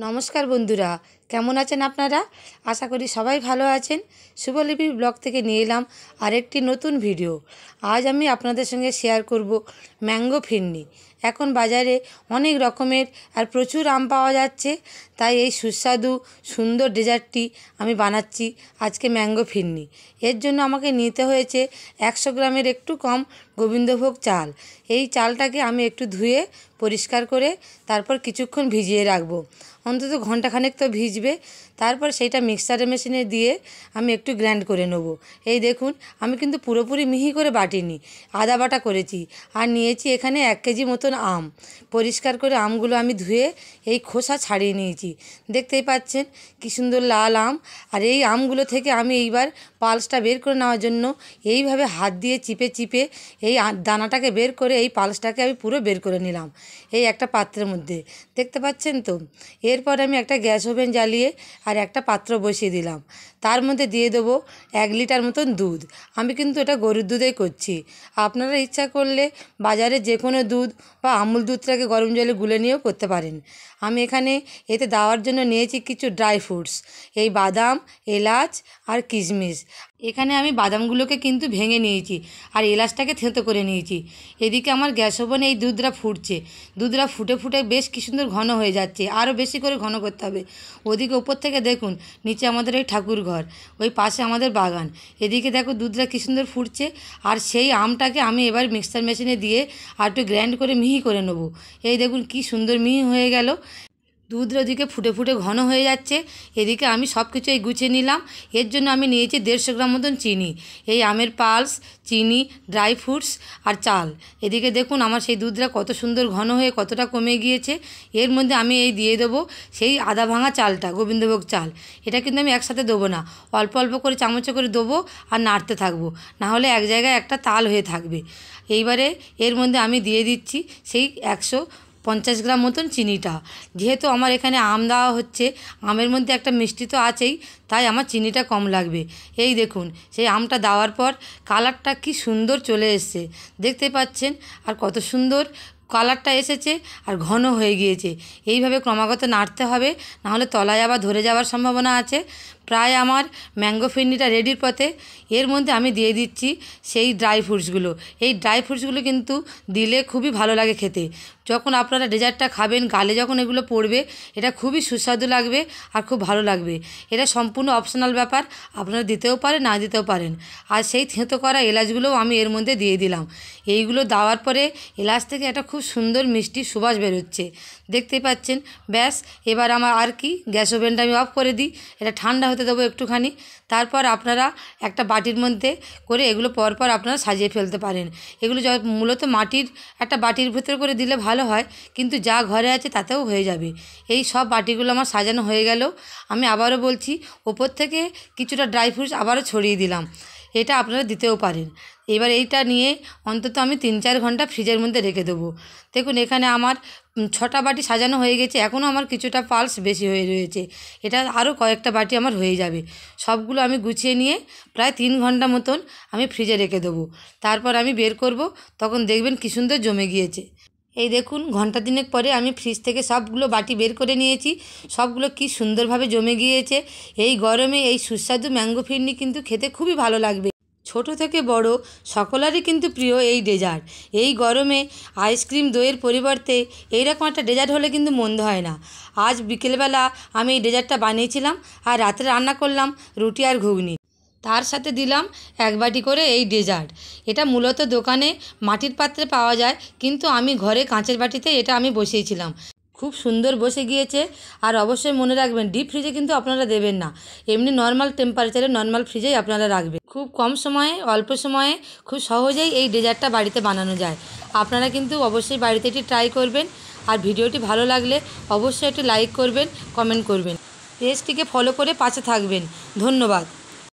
নমস্কার বন্ধুরা, কেমন আছেন আপনারা? আশা করি সবাই ভালো আছেন। শুভলিপির ব্লগ থেকে নিয়ে এলাম আরেকটি নতুন ভিডিও। আজ আমি আপনাদের সঙ্গে শেয়ার করব ম্যাঙ্গো ফিরনি। এখন বাজারে অনেক রকমের আর প্রচুর আম পাওয়া যাচ্ছে, তাই এই সুস্বাদু সুন্দর ডেজার্টটি আমি বানাচ্ছি আজকে ম্যাঙ্গো ফিরনি। এর জন্য আমাকে নিতে হয়েছে 100 গ্রামের একটু কম গোবিন্দভোগ চাল। এই চালটাকে আমি একটু ধুয়ে পরিষ্কার করে তারপর কিছুক্ষণ ভিজিয়ে রাখবো, অন্তত ঘন্টাখানেক তো ভিজবে। তারপর সেইটা মিক্সার মেশিনে দিয়ে আমি একটু গ্রাইন্ড করে নেব। এই দেখুন, আমি কিন্তু পুরোপুরি মিহি করে বাটিনি, আদা বাটা করেছি। আর নিয়েছি এখানে 1 কেজি মতন আম। পরিষ্কার করে আমগুলো আমি ধুয়ে এই খোসা ছাড়িয়ে নিয়েছি। দেখতেই পাচ্ছেন কি সুন্দর লাল আম। আর এই আমগুলো থেকে আমি এইবার পালসটা বের করে নেওয়ার জন্য এইভাবে হাত দিয়ে চিপে চিপে এই দানাটাকে বের করে এই পালসটাকে আমি পুরো বের করে নিলাম এই একটা পাত্রের মধ্যে। দেখতে পাচ্ছেন তো? এরপর আমি একটা গ্যাস ওভেন জ্বালিয়ে আর একটা পাত্র বসিয়ে দিলাম। তার মধ্যে দিয়ে দেবো 1 লিটার মতন দুধ। আমি কিন্তু এটা গরুর দুধেই করছি। আপনারা ইচ্ছা করলে বাজারে যে কোনো দুধ বা আমুল দুধটাকে গরম জলে গুলে নিয়েও করতে পারেন। আমি এখানে এতে দেওয়ার জন্য নিয়েছি কিছু ড্রাই ফ্রুটস, এই বাদাম, এলাচ আর কিশমিশ। এখানে আমি বাদামগুলোকে কিন্তু ভেঙে নিয়েছি আর এলাচটাকে থেঁতো করে নিয়েছি। এদিকে আমার গ্যাস ওভেনে এই দুধটা ফুটছে। দুধটা ফুটে ফুটে বেশ কি সুন্দর ঘন হয়ে যাচ্ছে, আরও বেশি করে ঘন করতে হবে। ওদিকে ওপর থেকে দেখুন, নিচে আমাদের ওই ঠাকুর ঘর, ওই পাশে আমাদের বাগান। এদিকে দেখো দুধটা কি সুন্দর ফুটছে। আর সেই আমটাকে আমি এবার মিক্সার মেশিনে দিয়ে আর একটু গ্রাইন্ড করে মিহি করে নেবো। এই দেখুন কি সুন্দর মিহি হয়ে গেল। দুধটা ওদিকে ফুটে ফুটে ঘন হয়ে যাচ্ছে, এদিকে আমি সব কিছু এই গুছিয়ে নিলাম। এর জন্য আমি নিয়েছি 150 গ্রাম মতন চিনি, এই আমের পালস, চিনি, ড্রাই ফ্রুটস আর চাল। এদিকে দেখুন আমার সেই দুধটা কত সুন্দর ঘন হয়ে কতটা কমে গিয়েছে। এর মধ্যে আমি এই দিয়ে দেবো সেই আদা ভাঙা চালটা, গোবিন্দভোগ চাল। এটা কিন্তু আমি একসাথে দেবো না, অল্প অল্প করে চামচে করে দেবো আর নাড়তে থাকবো, নাহলে এক জায়গায় একটা তাল হয়ে থাকবে। এইবারে এর মধ্যে আমি দিয়ে দিচ্ছি সেই 150 গ্রাম মতন চিনিটা। যেহেতু আমার এখানে আম দেওয়া হচ্ছে, আমের মধ্যে একটা মিষ্টি তো আছেই, তাই আমার চিনিটা কম লাগবে। এই দেখুন সেই আমটা দেওয়ার পর কালারটা কি সুন্দর চলে এসছে, দেখতে পাচ্ছেন? আর কত সুন্দর কালারটা এসেছে আর ঘন হয়ে গিয়েছে। এইভাবে ক্রমাগত নাড়তে হবে, নাহলে তলায় আবার ধরে যাওয়ার সম্ভাবনা আছে। প্রায় আমার ম্যাঙ্গো ফিরনিটা রেডির পথে। এর মধ্যে আমি দিয়ে দিচ্ছি সেই ড্রাই ফ্রুটসগুলো। এই ড্রাই ফ্রুটসগুলো কিন্তু দিলে খুবই ভালো লাগে খেতে। যখন আপনারা ডেজার্টটা খাবেন, গালে যখন এগুলো পড়বে, এটা খুবই সুস্বাদু লাগবে আর খুব ভালো লাগবে। এটা সম্পূর্ণ অপশনাল ব্যাপার, আপনারা দিতেও পারেন, না দিতেও পারেন। আর সেই থেঁতো করা এলাচগুলোও আমি এর মধ্যে দিয়ে দিলাম। এইগুলো দেওয়ার পরে এলাচ থেকে একটা খুব সুন্দর মিষ্টি সুবাস বেরোচ্ছে, দেখতেই পাচ্ছেন। ব্যাস, এবার আমার আর কি, গ্যাস ওভেনটা আমি অফ করে দিই, এটা ঠান্ডা হতে দেবো একটুখানি। তারপর আপনারা একটা বাটির মধ্যে করে এগুলো পরপর আপনারা সাজিয়ে ফেলতে পারেন। এগুলো মূলত মাটির একটা বাটির ভেতর করে দিলে ভালো হয়, কিন্তু যা ঘরে আছে তাতেও হয়ে যাবে। এই সব বাটিগুলো আমার সাজানো হয়ে গেল। আমি আবারও বলছি, ওপর থেকে কিছুটা ড্রাই ফ্রুটস আবারও ছড়িয়ে দিলাম। এটা আপনারা দিতেও পারেন। এবার এইটা নিয়ে অন্তত আমি 3-4 ঘন্টা ফ্রিজের মধ্যে রেখে দেবো। দেখুন এখানে আমার 6টা বাটি সাজানো হয়ে গেছে, এখনও আমার কিছুটা পালস বেশি হয়ে রয়েছে। এটা আরও কয়েকটা বাটি আমার হয়ে যাবে। সবগুলো আমি গুছিয়ে নিয়ে প্রায় 3 ঘন্টা মতন আমি ফ্রিজে রেখে দেবো। তারপর আমি বের করব, তখন দেখবেন কী সুন্দর জমে গিয়েছে। এই দেখুন ঘন্টা 3 পরে আমি ফ্রিজ থেকে সবগুলো বাটি বের করে নিয়েছি। সবগুলো কি সুন্দরভাবে জমে গিয়েছে। এই গরমে এই সুস্বাদু ম্যাঙ্গো ফিরনি কিন্তু খেতে খুবই ভালো লাগবে। ছোট থেকে বড় সকলেরই কিন্তু প্রিয় এই ডেজার্ট। এই গরমে আইসক্রিম, দইয়ের পরিবর্তে এইরকম একটা ডেজার্ট হলে কিন্তু মন্দ হয় না। আজ বিকেলবেলা আমি এই ডেজার্টটা বানিয়েছিলাম, আর রাতে রান্না করলাম রুটি আর ঘুগনি। তার সাথে দিলাম 1 বাটি করে এই ডেজার্ট। এটা মূলত দোকানে মাটির পাত্রে পাওয়া যায়, কিন্তু আমি ঘরে কাঁচের বাটিতে এটা আমি বসিয়েছিলাম। খুব সুন্দর বসে গিয়েছে। আর অবশ্যই মনে রাখবেন, ডিপ ফ্রিজে কিন্তু আপনারা দেবেন না, এমনি নর্মাল টেম্পারেচারে নর্মাল ফ্রিজেই আপনারা রাখবেন। খুব কম সময়ে, অল্প সময়ে, খুব সহজেই এই ডেজার্টটা বাড়িতে বানানো যায়। আপনারা কিন্তু অবশ্যই বাড়িতে এটি ট্রাই করবেন। আর ভিডিওটি ভালো লাগলে অবশ্যই একটু লাইক করবেন, কমেন্ট করবেন। পেজটিকে ফলো করে পাশে থাকবেন। ধন্যবাদ।